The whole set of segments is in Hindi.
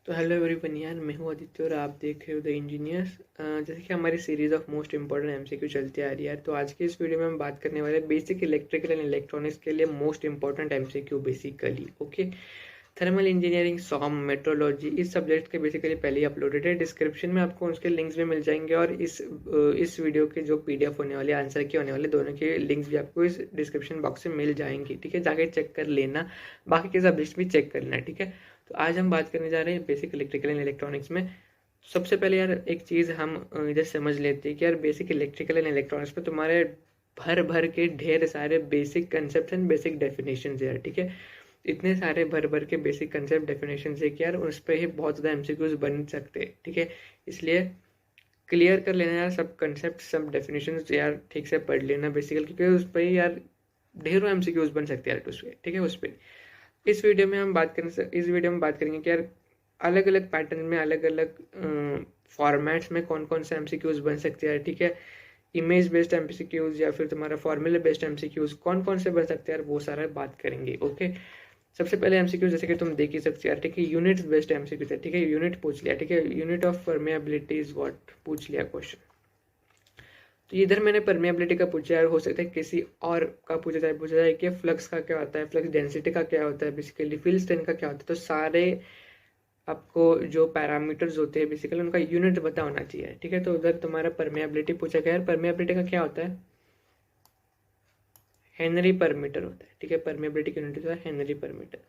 तो हेलो एवरीवन यार, मैं हूँ आदित्य और आप देख रहे हो द इंजीनियर्स। जैसे कि हमारी series of most important MCQ चलती आ रही है, तो आज के इस वीडियो में हम बात करने वाले बेसिक इलेक्ट्रिकल एंड इलेक्ट्रॉनिक्स के लिए most important MCQ basically. Okay, thermal engineering, SOM, metrology, इस सब्जेक्ट के बेसिकली पहले ही अपलोडेड है। डिस्क्रिप्शन में आपको उसके लिंक्स भी मिल जाएंगे और इस वीडियो के जो पीडीएफ होने वाले, आंसर के होने वाले, दोनों के लिंक्स भी आपको इस डिस्क्रिप्शन बॉक्स में मिल जाएंगी। ठीक है, जाके चेक कर लेना, बाकी के सब्जेक्ट्स भी चेक कर लेना। ठीक है, तो आज हम बात करने जा रहे हैं बेसिक इलेक्ट्रिकल एंड इलेक्ट्रॉनिक्स में। सबसे पहले यार एक चीज़ हम इधर समझ लेते हैं कि यार बेसिक इलेक्ट्रिकल एंड इलेक्ट्रॉनिक्स पे तुम्हारे भर भर के ढेर सारे basic concept and basic definition है यार। ठीक है, इतने सारे भर भर के बेसिक कंसेप्ट डेफिनेशन है कि यार उस पर ही बहुत ज़्यादा एमसीक्यूज बन सकते हैं। ठीक है, इसलिए क्लियर कर लेना यार सब कंसेप्ट, सब डेफिनेशन यार ठीक से पढ़ लेना बेसिकली, क्योंकि उस पर ही यार ढेरों एमसीक्यूज बन सकते हैं यार उस पर। ठीक है, उस पर इस वीडियो में हम बात करेंगे कि यार अलग अलग पैटर्न में, अलग अलग फॉर्मेट्स में कौन कौन से एमसीक्यूज बन सकते हैं। ठीक है, इमेज बेस्ड एमसीक्यूज या फिर तुम्हारा फॉर्मूला बेस्ड एमसीक्यूज कौन कौन से बन सकते हैं यार, वो सारा बात करेंगे। ओके, सबसे पहले एमसीक्यूज जैसे कि तुम देख ही सकते हो यार। ठीक है, यूनिट बेस्ड एमसीक्यूज है। ठीक है, यूनिट पूछ लिया। ठीक है, unit of permeability is what पूछ लिया क्वेश्चन। तो इधर मैंने परमेबिलिटी का पूछा है, हो सकता है किसी और का पूछा जाए कि फ्लक्स का क्या होता है, फ्लक्स डेंसिटी का क्या होता है, बेसिकली फील्ड स्ट्रेंथ का क्या होता है। तो सारे आपको जो पैरामीटर्स होते हैं बेसिकली उनका यूनिट पता होना चाहिए। ठीक है, तो उधर तुम्हारा परमेबिलिटी पूछा गया है। परमेबिलिटी का क्या होता है? हेनरी पर मीटर होता है। ठीक है, परमेबिलिटी की यूनिट होता है हेनरी पर मीटर।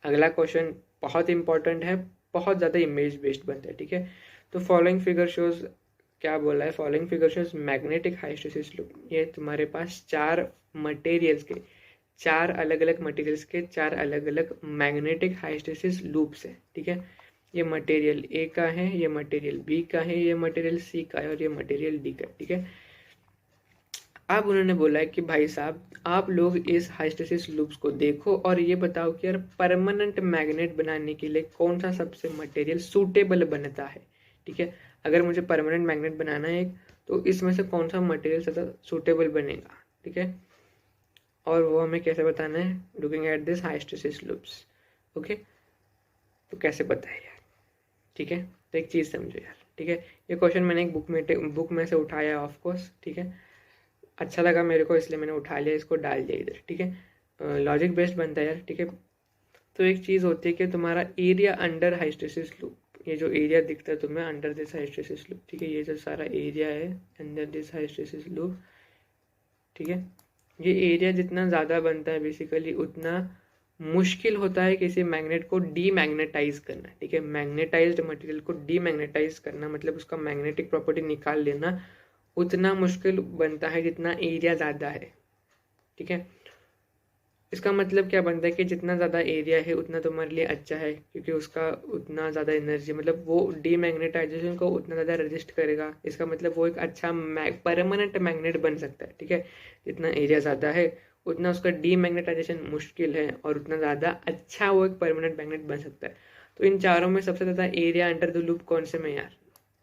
अगला क्वेश्चन बहुत इंपॉर्टेंट है, बहुत ज़्यादा इमेज बेस्ड बनता है। ठीक है, तो फॉलोइंग फिगर शोज, क्या बोला है? Following figure shows magnetic hysteresis loop. ये तुम्हारे पास चार मटेरियल्स के, चार अलग अलग मटेरियल्स के चार अलग अलग मैग्नेटिक हाइस्टेसिस लूप्स है। ठीक है, ये मटेरियल ए का है, ये मटेरियल बी का है, ये मटेरियल सी का है और ये मटेरियल डी का। ठीक है, अब उन्होंने बोला है कि भाई साहब आप लोग इस हाइस्टेसिस लूप्स को देखो और ये बताओ कि यार परमानेंट मैग्नेट बनाने के लिए कौन सा सबसे मटेरियल सूटेबल बनता है। ठीक है, अगर मुझे परमानेंट मैग्नेट बनाना है तो इसमें से कौन सा मटेरियल ज़्यादा सूटेबल बनेगा। ठीक है, और वो हमें कैसे बताना है? Looking at this hysteresis loops. Okay, तो कैसे बताए यार? ठीक है, तो एक चीज़ समझो यार। ठीक है, ये क्वेश्चन मैंने एक बुक में से उठाया है ऑफकोर्स। ठीक है, अच्छा लगा मेरे को इसलिए मैंने उठा लिया, इसको डाल दिया इधर। ठीक है, लॉजिक बेस्ड बनता है यार। ठीक है, तो एक चीज़ होती है कि तुम्हारा एरिया अंडर हाइस्टेसिस लूप, ये जो एरिया दिखता है तुम्हें अंडर दिस हाइस्टेसिस लूप। ठीक है, ये जो सारा एरिया है अंडर दिस हाइस्टेसिस लूप। ठीक है, ये एरिया जितना ज़्यादा बनता है बेसिकली उतना मुश्किल होता है किसी मैग्नेट को डीमैग्नेटाइज करना। ठीक है, मैग्नेटाइज्ड मटेरियल को डीमैग्नेटाइज करना मतलब उसका मैग्नेटिक प्रॉपर्टी निकाल लेना उतना मुश्किल बनता है जितना एरिया ज़्यादा है। ठीक है, इसका मतलब क्या बनता है कि जितना ज़्यादा एरिया है उतना तुम्हारे लिए अच्छा है, क्योंकि उसका उतना ज़्यादा एनर्जी, मतलब वो डीमैग्नेटाइजेशन को उतना ज़्यादा रजिस्ट करेगा। इसका मतलब वो एक अच्छा परमानेंट मैग्नेट बन सकता है। ठीक है, जितना एरिया ज़्यादा है उतना उसका डीमैग्नेटाइजेशन मुश्किल है और उतना ज़्यादा अच्छा वो एक परमानेंट मैग्नेट बन सकता है। तो इन चारों में सबसे ज़्यादा एरिया अंडर द लूप कौन से में यार?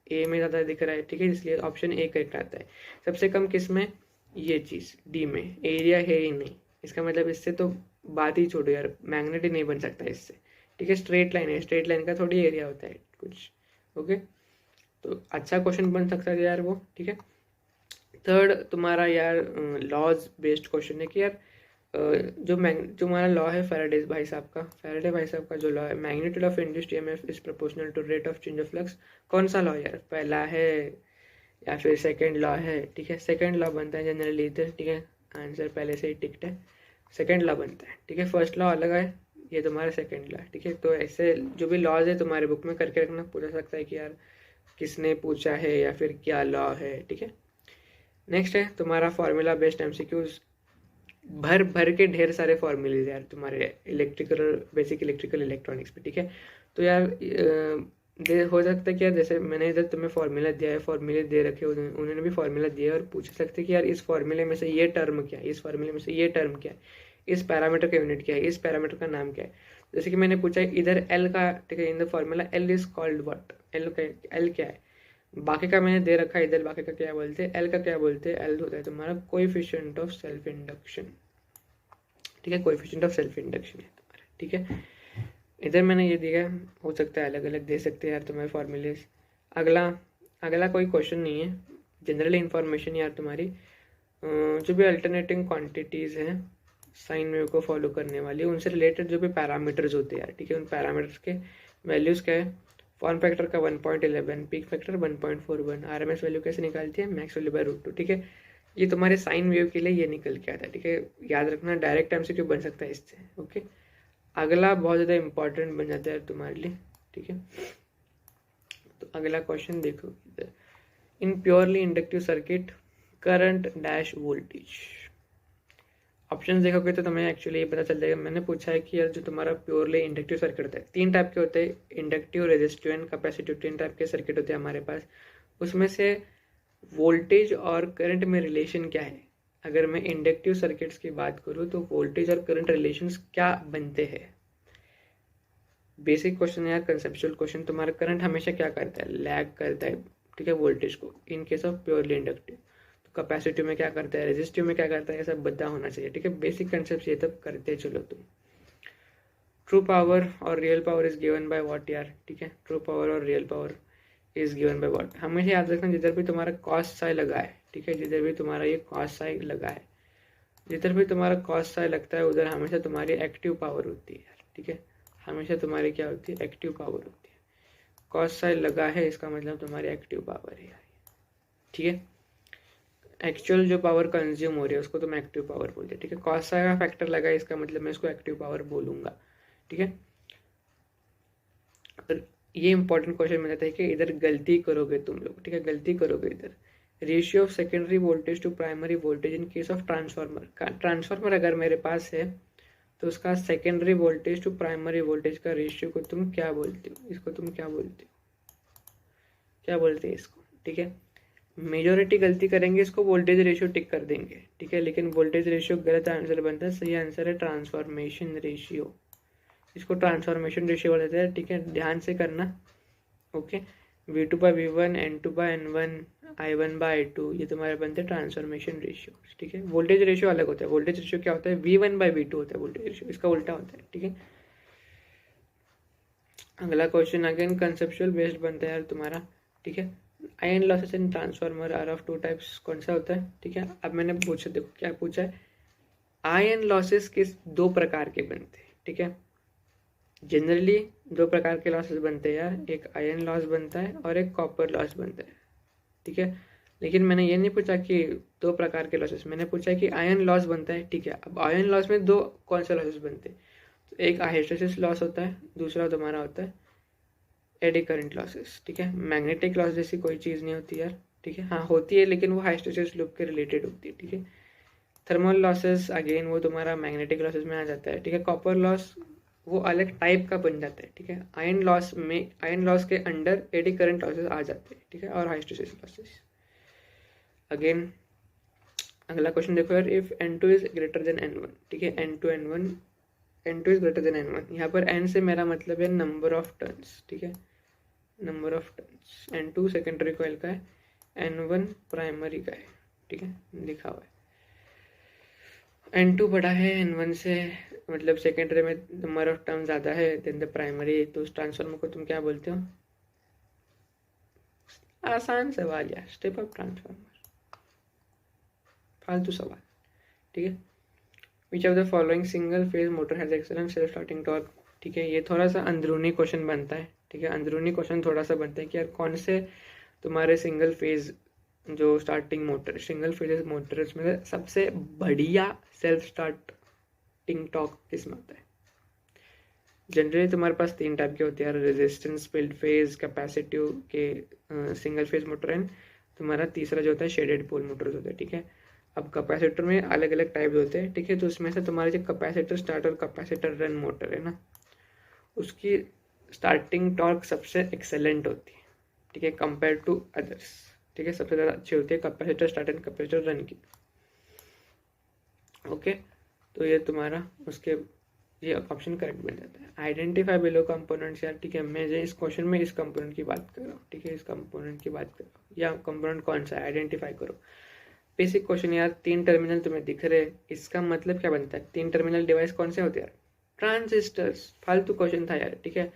ए में ज़्यादा दिख रहा है। ठीक है, इसलिए ऑप्शन ए करेक्ट आता है। सबसे कम किस में? ये चीज़ डी में, एरिया है ही नहीं। इसका मतलब इससे तो बात ही छोड़ो यार, मैग्नेट ही नहीं बन सकता इससे। ठीक है, स्ट्रेट लाइन है, स्ट्रेट लाइन का थोड़ी एरिया होता है कुछ। ओके, तो अच्छा क्वेश्चन बन सकता है यार वो। ठीक है, थर्ड तुम्हारा यार लॉज बेस्ड क्वेश्चन है कि यार जो तुम्हारा लॉ है फैराडे भाई साहब का जो लॉ है, magnitude of induced EMF is proportional to rate of change of flux. कौन सा लॉ यार? पहला है या फिर सेकंड लॉ है? ठीक है, सेकंड लॉ बनता है जनरली इधर। ठीक है, आंसर पहले से ही टिकट है, सेकंड लॉ बनता है। ठीक है, फर्स्ट लॉ अलग है, ये तुम्हारा सेकंड लॉ है। ठीक है, तो ऐसे जो भी लॉज है तुम्हारे बुक में करके रखना, पूछा सकता है कि यार किसने पूछा है या फिर क्या लॉ है। ठीक है, नेक्स्ट है तुम्हारा फॉर्मूला बेस्ड एमसीक्यूज। भर भर के ढेर सारे फॉर्मूलेज यार तुम्हारे बेसिक इलेक्ट्रिकल इलेक्ट्रॉनिक्स पे। ठीक है, तो यार हो सकता है कि यार जैसे मैंने इधर तुम्हें फॉर्मूला दिया है, फॉर्मूले दे रखे, उन्होंने भी फॉर्मूला दिया है और पूछ सकते हैं कि यार इस फॉर्मूले में से ये टर्म क्या है, इस फॉर्मूले में से ये टर्म क्या है, इस पैरामीटर का यूनिट क्या है, इस पैरामीटर का नाम क्या है। जैसे कि मैंने पूछा इधर एल का। ठीक है, in the formula L is called what, L क्या है। बाकी का मैंने दे रखा है इधर, बाकी का क्या बोलते हैं, एल का क्या बोलते हैं? एल होता है तुम्हारा कोएफिशिएंट ऑफ सेल्फ इंडक्शन। ठीक है, कोएफिशिएंट ऑफ सेल्फ इंडक्शन है तुम्हारा। ठीक है, इधर मैंने ये दिया है, हो सकता है अलग अलग दे सकते हैं यार तुम्हारे फॉर्मूलेज। अगला अगला कोई क्वेश्चन नहीं है, जनरल इंफॉर्मेशन यार तुम्हारी। जो भी अल्टरनेटिंग क्वांटिटीज़ हैं साइन वेव को फॉलो करने वाली, उनसे रिलेटेड जो भी पैरामीटर्स होते हैं यार, ठीक है, उन पैरामीटर्स के वैल्यूज़ क्या है। फॉर्म फैक्टर का 1.11, पीक फैक्टर 1.41, आरएमएस वैल्यू कैसे निकालती है, मैक्स वैल्यू बाय √2, ठीक है। ये तुम्हारे साइन वेव के लिए ये निकल के आता है, ठीक है, याद रखना, डायरेक्ट एमसीक्यू बन सकता है इससे, ओके। अगला बहुत ज़्यादा इंपॉर्टेंट बन जाता है तुम्हारे लिए, ठीक है। तो अगला क्वेश्चन देखो इधर, in purely inductive circuit current dash voltage. Option देखोगे तो तुम्हें एक्चुअली ये पता चल जाएगा। मैंने पूछा है कि यार जो तुम्हारा प्योरली इंडक्टिव सर्किट होता है, 3 टाइप के होते हैं, inductive, resistive and capacitive, 3 type के सर्किट होते हैं हमारे पास। उसमें से वोल्टेज और करंट में रिलेशन क्या है। अगर मैं इंडक्टिव सर्किट्स की बात करूँ तो वोल्टेज और करंट रिलेशंस क्या बनते हैं। बेसिक क्वेश्चन यार, कंसेप्चुअल क्वेश्चन। तुम्हारा करंट हमेशा क्या करता है, लैग करता है, ठीक है, वोल्टेज को, इन case of purely inductive. Capacitive में क्या करता है, रेजिस्टिव में क्या करता है, ये सब बता होना चाहिए, ठीक है। बेसिक कंसेप्ट ये तब करते चलो तुम। ट्रू पावर और real power is given by what यार, ठीक है। ट्रू पावर और real power is given by what, हमेशा याद रखना, जिधर भी तुम्हारा कॉस साई लगा है, ठीक है, जिधर भी तुम्हारा ये कॉस साई लगा है, जिधर भी तुम्हारा कॉस साई लगता है उधर हमेशा तुम्हारी एक्टिव पावर होती है यार, ठीक है। हमेशा तुम्हारी क्या होती है, एक्टिव पावर होती है। कॉस साई लगा है इसका मतलब तुम्हारी एक्टिव पावर है यार, ठीक है। एक्चुअल जो पावर कंज्यूम हो रही है उसको तो मैं एक्टिव पावर बोलते हैं, ठीक है। कॉस साई का फैक्टर लगा है इसका मतलब मैं इसको एक्टिव पावर बोलूंगा, ठीक है। और ये इंपॉर्टेंट क्वेश्चन में जाता है कि इधर गलती करोगे तुम लोग, ठीक है, गलती करोगे इधर। Ratio of secondary voltage to primary voltage in case of transformer का, ट्रांसफार्मर अगर मेरे पास है तो उसका secondary voltage to primary voltage का रेशियो को तुम क्या बोलते हो, इसको तुम क्या बोलते हो, क्या बोलते हैं इसको, ठीक है। मेजोरिटी गलती करेंगे, इसको वोल्टेज रेशियो टिक कर देंगे, ठीक है, लेकिन वोल्टेज रेशियो गलत आंसर बनता है। सही आंसर है ट्रांसफॉर्मेशन रेशियो, इसको ट्रांसफॉर्मेशन रेशियो बोलते हैं, ठीक है, ध्यान से करना, ओके। V2/V1, N2/N1, I1/I2, ये तुम्हारे बनते हैं ट्रांसफॉर्मेशन रेशियो, ठीक है। वोल्टेज रेशियो अलग होता है, वोल्टेज रेशियो क्या होता है, V1/V2 होता है वोल्टेज रेशियो, इसका उल्टा होता है, ठीक है। अगला क्वेश्चन अगेन कंसेप्चुअल बेस्ड बनता है यार तुम्हारा, ठीक है। Iron losses in transformer are of 2 types, कौन सा होता है, ठीक है। अब मैंने पूछा, देखो क्या पूछा है, आयरन लॉसेस किस 2 प्रकार के बनते हैं, ठीक है। जनरली 2 प्रकार के लॉसेस बनते हैं यार, एक आयरन लॉस बनता है और एक कॉपर लॉस बनता है, ठीक है। लेकिन मैंने ये नहीं पूछा कि 2 प्रकार के लॉसेस, मैंने पूछा कि आयरन लॉस बनता है, ठीक है। अब आयरन लॉस में 2 कौन से लॉसेस बनते हैं, तो एक हिस्टैरिसीस लॉस होता है, दूसरा तुम्हारा होता है एडी करंट लॉसेस, ठीक है। मैग्नेटिक लॉस जैसी कोई चीज़ नहीं होती यार, ठीक है, हाँ होती है लेकिन वो हिस्टैरिसीस लूप के रिलेटेड होती है, ठीक है। थर्मल लॉसेस अगेन वो तुम्हारा मैग्नेटिक लॉसेस में आ जाता है, ठीक है। कॉपर लॉस वो अलग टाइप का बन जाता है, ठीक है। आयरन लॉस के अंडर एडी करंट लॉसेस आ जाते हैं, ठीक है, और हिस्टैरिसीस लॉसेस। अगेन अगला क्वेश्चन देखो यार, if N2 is greater than N1, ठीक है, N2 is greater than N1, यहाँ पर N से मेरा मतलब है नंबर ऑफ टर्न्स, ठीक है, number of turns. N2 secondary coil का है, N1 प्राइमरी का है, ठीक है, लिखा हुआ है। N2 बड़ा है N1 से, मतलब सेकेंडरी में नंबर ऑफ टर्म ज़्यादा है देन द प्राइमरी, तो उस ट्रांसफार्मर को तुम क्या बोलते हो। आसान सवाल यार, स्टेप अप ट्रांसफार्मर, फालतू सवाल, ठीक है। Which of the following single phase motor has excellent self starting torque, ठीक है। ये थोड़ा सा अंदरूनी क्वेश्चन बनता है, ठीक है, अंदरूनी क्वेश्चन थोड़ा सा बनता है कि यार कौन से तुम्हारे सिंगल फेज जो starting motor, single phase motor, उसमें सबसे बढ़िया सेल्फ स्टार्टिंग टॉर्क किस में होता है। जनरली तुम्हारे पास 3 टाइप के होते हैं, रेजिस्टेंस फील्ड फेज, कैपेसिटिव के सिंगल फेज मोटर एंड तुम्हारा तीसरा जो होता है शेडेड पोल मोटर्स होता है, ठीक है। अब कैपेसिटर में अलग अलग टाइप होते हैं, ठीक है, तो उसमें से तुम्हारे जो कैपेसिटर स्टार्ट और कैपेसिटर रन मोटर है ना, उसकी स्टार्टिंग टॉर्क सबसे एक्सेलेंट होती है, ठीक है, कंपेयर टू अदर्स, ठीक है, सबसे ज़्यादा अच्छी होती है capacitor start and capacitor run की, ओके। तो ये तुम्हारा उसके ये ऑप्शन करेक्ट बन जाता है। आइडेंटिफाई बिलो कंपोनेंट्स यार, ठीक है, मैं जो इस क्वेश्चन में इस कंपोनेंट की बात कर रहा हूँ, ठीक है, इस कंपोनेंट की बात कर रहा हूँ, या कंपोनेंट कौन सा है आइडेंटिफाई करो। बेसिक क्वेश्चन यार, 3 टर्मिनल तुम्हें दिख रहे हैं, इसका मतलब क्या बनता है, 3 टर्मिनल डिवाइस कौन से होते हैं यार, ट्रांजिस्टर्स, फालतू क्वेश्चन था यार, ठीक है।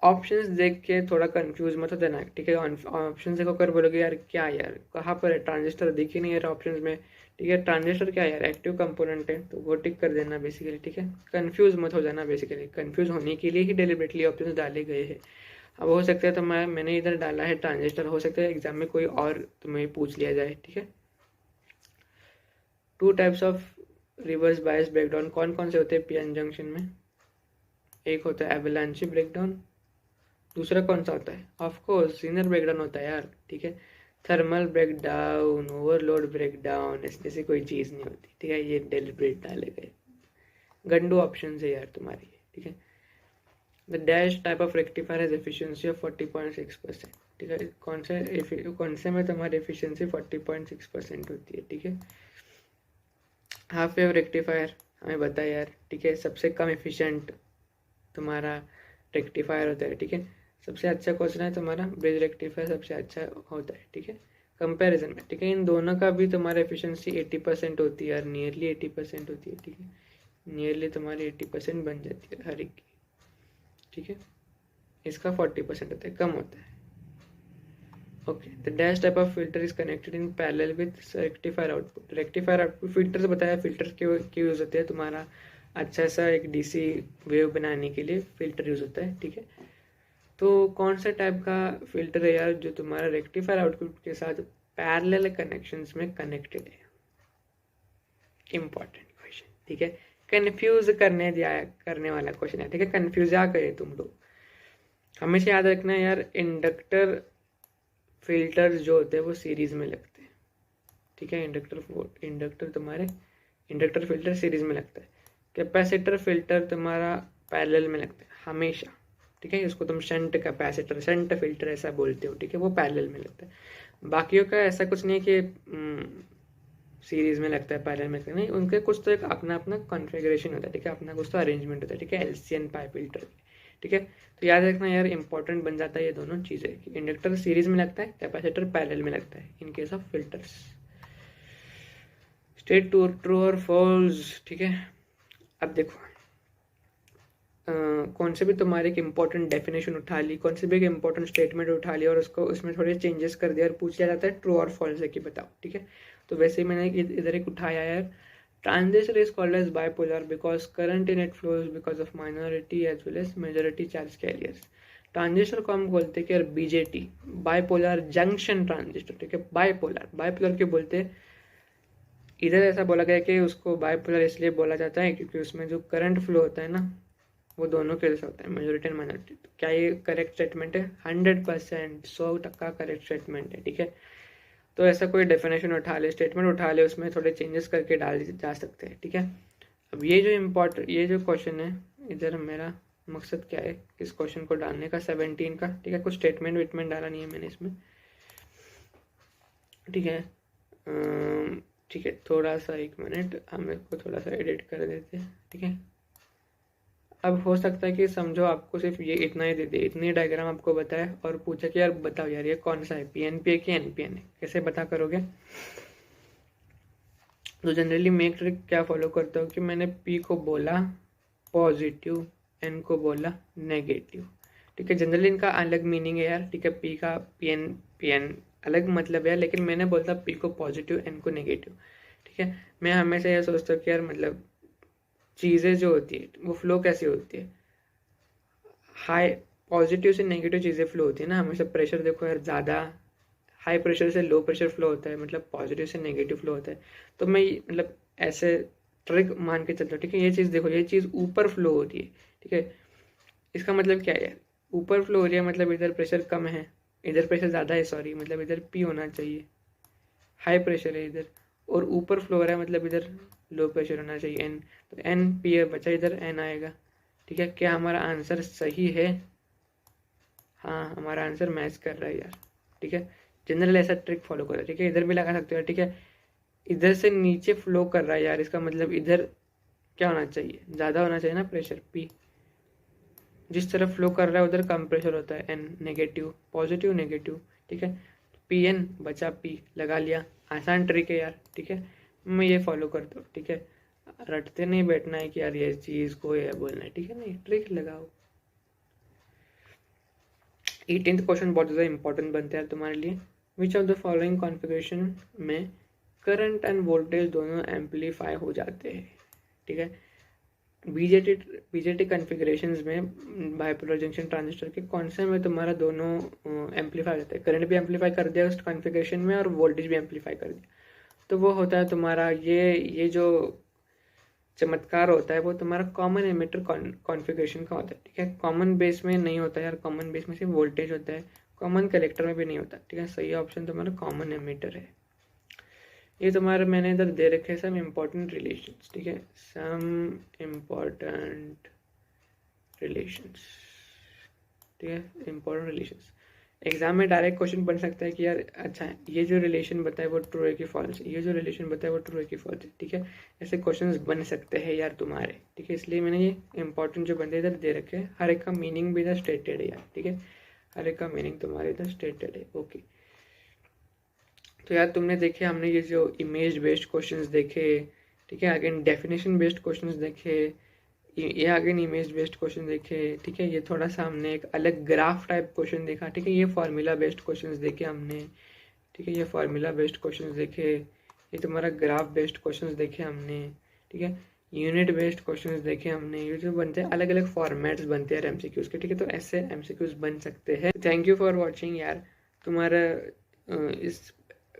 ऑप्शंस देख के थोड़ा कंफ्यूज मत हो देना, ठीक है। ऑप्शन देखो कर बोलोगे यार क्या यार कहाँ पर है, ट्रांजिस्टर दिख ही नहीं है ऑप्शंस में, ठीक है। ट्रांजिस्टर क्या है यार, एक्टिव कंपोनेंट है, तो वो टिक कर देना बेसिकली, ठीक है। कंफ्यूज मत हो जाना, बेसिकली कंफ्यूज होने के लिए ही डेलिबरेटली ऑप्शंस डाले गए हैं। अब हो सकता है तो मैंने इधर डाला है ट्रांजिस्टर, हो सकता है एग्जाम में कोई और तुम्हें पूछ लिया जाए, ठीक है। 2 types of reverse bias breakdown कौन कौन से होते हैं पीएन जंक्शन में? एक होता है एवलांची ब्रेकडाउन, दूसरा कौन सा होता है? ऑफ कोर्स लीनियर ब्रेकडाउन होता है यार, ठीक है। थर्मल ब्रेकडाउन, ओवरलोड ब्रेकडाउन, इस जैसी कोई चीज़ नहीं होती, ठीक है। ये डेलिब्रेट डाले गए गंडू ऑप्शन है यार तुम्हारी, ठीक है। The dash type of rectifier has efficiency of 40.6%, ठीक है। कौन से में तुम्हारी एफिशिएंसी 40.6% होती है, ठीक है। हाफ वेव रेक्टिफायर हमें बताया यार, ठीक है। सबसे कम एफिशिएंट तुम्हारा रेक्टिफायर होता है, ठीक है। सबसे अच्छा क्वेश्चन है तुम्हारा ब्रिज रेक्टिफायर सबसे अच्छा होता है, ठीक है, कंपैरिजन में, ठीक है। इन दोनों का भी तुम्हारा एफिशिएंसी 80% होती है यार, नियरली 80% होती है, ठीक है। नियरली तुम्हारी 80% बन जाती है हर एक की, ठीक है। इसका 40% होता है, कम होता है। Okay, the dash type of filter is connected in parallel with rectifier output. Rectifier output filters बताया, फिल्टर के यूज होते हैं तुम्हारा अच्छा सा एक डीसी वेव बनाने के लिए फिल्टर यूज होता है, ठीक है। तो कौन सा टाइप का फिल्टर है यार जो तुम्हारा रेक्टिफायर आउटपुट के साथ पैरेलल कनेक्शंस में कनेक्टेड है? इंपॉर्टेंट क्वेश्चन, ठीक है। कंफ्यूज करने वाला क्वेश्चन है, ठीक है। कंफ्यूज आ गए तुम लोग, हमेशा याद रखना यार, इंडक्टर फिल्टर्स जो होते हैं वो सीरीज में लगते हैं, ठीक है। इंडक्टर फिल्टर सीरीज में लगता है। कैपेसिटर फिल्टर तुम्हारा पैरेलल में लगता है हमेशा, ठीक है। इसको तुम शंट कैपेसिटर, शंट फिल्टर ऐसा बोलते हो, ठीक है। वो पैरेलल में लगता है। बाकियों का ऐसा कुछ नहीं कि सीरीज में लगता है, पैरेलल में नहीं, उनके कुछ तो एक अपना अपना कॉन्फ़िगरेशन होता है, ठीक है। अपना कुछ तो अरेंजमेंट होता है, ठीक है, एलसीएन पाई फिल्टर, ठीक है। तो याद रखना यार, इंपॉर्टेंट बन जाता है ये दोनों चीज़ें कि इंडक्टर सीरीज में लगता है, कैपेसिटर पैरेलल में लगता है इन case of filters. State true और फॉल्स, ठीक है। अब देखो कौन से भी तुम्हारे एक इंपॉर्टेंट डेफिनेशन उठा ली, कौन से भी एक इंपॉर्टेंट स्टेटमेंट उठा लिया और उसको उसमें थोड़े चेंजेस कर दिया और पूछ लिया जाता है ट्रू और फॉल्स है कि बताओ, ठीक है। तो वैसे ही मैंने इधर एक उठाया यार, transistor is called as bipolar because current in it flows because of minority as well as majority charge carriers. Transistor को हम बोलते हैं कि यार बीजेटी, बाइपोलर जंक्शन ट्रांजिस्टर, ठीक है। बाइपोलर क्यों बोलते हैं? इधर ऐसा बोला गया कि उसको बाइपोलर इसलिए बोला जाता है क्योंकि उसमें जो करंट फ्लो होता है ना वो दोनों के जैसा होता है, मेजॉरिटी एंड माइनॉरिटी। तो क्या ये करेक्ट स्टेटमेंट है? 100%, 100% करेक्ट स्टेटमेंट है, ठीक है। तो ऐसा कोई डेफिनेशन उठा ले, स्टेटमेंट उठा ले, उसमें थोड़े चेंजेस करके डाल जा सकते हैं, ठीक है। अब ये जो क्वेश्चन है, इधर मेरा मकसद क्या है इस क्वेश्चन को डालने का, 17 का, ठीक है। कुछ स्टेटमेंट वेटमेंट डाला नहीं है मैंने इसमें, ठीक है। ठीक है, थोड़ा सा 1 मिनट हम इसको थोड़ा सा एडिट कर देते हैं, ठीक है। अब हो सकता है कि समझो आपको सिर्फ ये इतना ही दे दे, इतनी डायग्राम आपको बताए और पूछा कि यार बताओ यार ये कौन सा है, पीएनपी है कि एनपीएन है, कैसे पता करोगे? तो जनरली मैं एक ट्रिक क्या फॉलो करता हूँ कि मैंने पी को बोला पॉजिटिव, एन को बोला नेगेटिव, ठीक है। जनरली इनका अलग मीनिंग है यार, ठीक है। पी का पीएन अलग मतलब है, लेकिन मैंने बोलता पी को पॉजिटिव, एन को नेगेटिव, ठीक है। मैं हमेशा यह सोचता हूँ कि यार मतलब चीज़ें जो होती है वो फ्लो कैसे होती है, हाई पॉजिटिव से नेगेटिव चीज़ें फ्लो होती है ना हमेशा। प्रेशर देखो यार, ज़्यादा हाई प्रेशर से लो प्रेशर फ्लो होता है, मतलब पॉजिटिव से नेगेटिव फ्लो होता है। तो मैं मतलब ऐसे ट्रिक मान के चलता हूँ, ठीक है। ये चीज़ देखो, ये चीज़ ऊपर फ्लो होती है, ठीक है। इसका मतलब क्या है, ऊपर फ्लो हो रही है मतलब इधर प्रेशर कम है, इधर प्रेशर ज़्यादा है, सॉरी, मतलब इधर पी होना चाहिए, हाई प्रेशर है इधर, और ऊपर फ्लो हो रहा है मतलब इधर लो प्रेशर होना चाहिए, एन। तो एन पी है बचा, इधर एन आएगा, ठीक है। क्या हमारा आंसर सही है? हाँ, हमारा आंसर मैच कर रहा है यार, ठीक है। जनरल ऐसा ट्रिक फॉलो करो, ठीक है। इधर भी लगा सकते हो, ठीक है। इधर से नीचे फ्लो कर रहा है यार, इसका मतलब इधर क्या होना चाहिए, ज़्यादा होना चाहिए ना प्रेशर, पी। जिस तरफ फ्लो कर रहा है उधर कम प्रेशर होता है, एन नेगेटिव, पॉजिटिव नेगेटिव, ठीक है। पी एन बचा पी, लगा लिया, आसान ट्रिक है यार, ठीक है। मैं ये फॉलो करता हूँ, ठीक है। रटते नहीं बैठना है कि यार ये चीज़ को ये बोलना है, ठीक है, नहीं, ट्रिक लगाओ। 18th क्वेश्चन बहुत ज़्यादा इंपॉर्टेंट बनता है तुम्हारे लिए। Which of the following configuration में करंट एंड वोल्टेज दोनों एम्पलीफाई हो जाते हैं, ठीक है। बीजेटी कॉन्फ़िगरेशंस में बाइपोलर जंक्शन ट्रांजिस्टर के कौन से में तुम्हारा दोनों एम्पलीफाई होता है, करंट भी एम्पलीफाई कर दिया उस कॉन्फ़िगरेशन में और वोल्टेज भी एम्पलीफाई कर दिया, तो वो होता है तुम्हारा ये जो चमत्कार होता है वो तुम्हारा कॉमन एमिटर कॉन्फ़िगरेशन का होता है, ठीक है। कॉमन बेस में नहीं होता है यार, कॉमन बेस में सिर्फ वोल्टेज होता है, कॉमन कलेक्टर में भी नहीं होता, ठीक है। सही ऑप्शन तुम्हारा कॉमन एमिटर है। ये तुम्हारे मैंने इधर दे रखे हैं सम इम्पोर्टेंट रिलेशंस, ठीक है, सम इम्पोर्टेंट रिलेशंस, ठीक है, इम्पोर्टेंट रिलेशंस। एग्जाम में डायरेक्ट क्वेश्चन बन सकता है कि यार अच्छा ये जो रिलेशन बताए वो ट्रू है कि फॉल्स है, ये जो रिलेशन बताए वो ट्रू है कि फॉल्स है, ठीक है। ऐसे क्वेश्चंस बन सकते हैं यार तुम्हारे, ठीक है, इसलिए मैंने ये इंपॉर्टेंट जो बंदे इधर दे रखे हैं, हर एक का मीनिंग भी इधर स्टेटेड है यार, ठीक है, हर एक का मीनिंग तुम्हारे इधर स्टेटेड है। ओके, तो यार तुमने देखे, हमने ये जो इमेज बेस्ड क्वेश्चंस देखे, ठीक है, अगेन डेफिनेशन बेस्ड क्वेश्चंस देखे, ये अगेन इमेज बेस्ड क्वेश्चन देखे, ठीक है, ये थोड़ा सा हमने एक अलग ग्राफ टाइप क्वेश्चन देखा, ठीक है, ये फार्मूला बेस्ड क्वेश्चंस देखे हमने, ठीक है, ये फार्मूला बेस्ड क्वेश्चंस देखे, ये तुम्हारा ग्राफ बेस्ड क्वेश्चंस देखे हमने, ठीक है, यूनिट बेस्ड क्वेश्चंस देखे हमने। ये जो बनते हैं अलग अलग फॉर्मेट्स बनते हैं एमसीक्यूज के, ठीक है, तो ऐसे एमसीक्यूज बन सकते हैं। थैंक यू फॉर वॉचिंग यार। तुम्हारा इस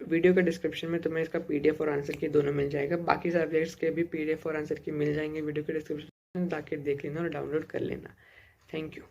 वीडियो के डिस्क्रिप्शन में तुम्हें इसका पीडीएफ और आंसर की दोनों मिल जाएगा, बाकी सब्जेक्ट्स के भी पीडीएफ और आंसर की मिल जाएंगे वीडियो के डिस्क्रिप्शन, जाके देख लेना और डाउनलोड कर लेना। Thank you.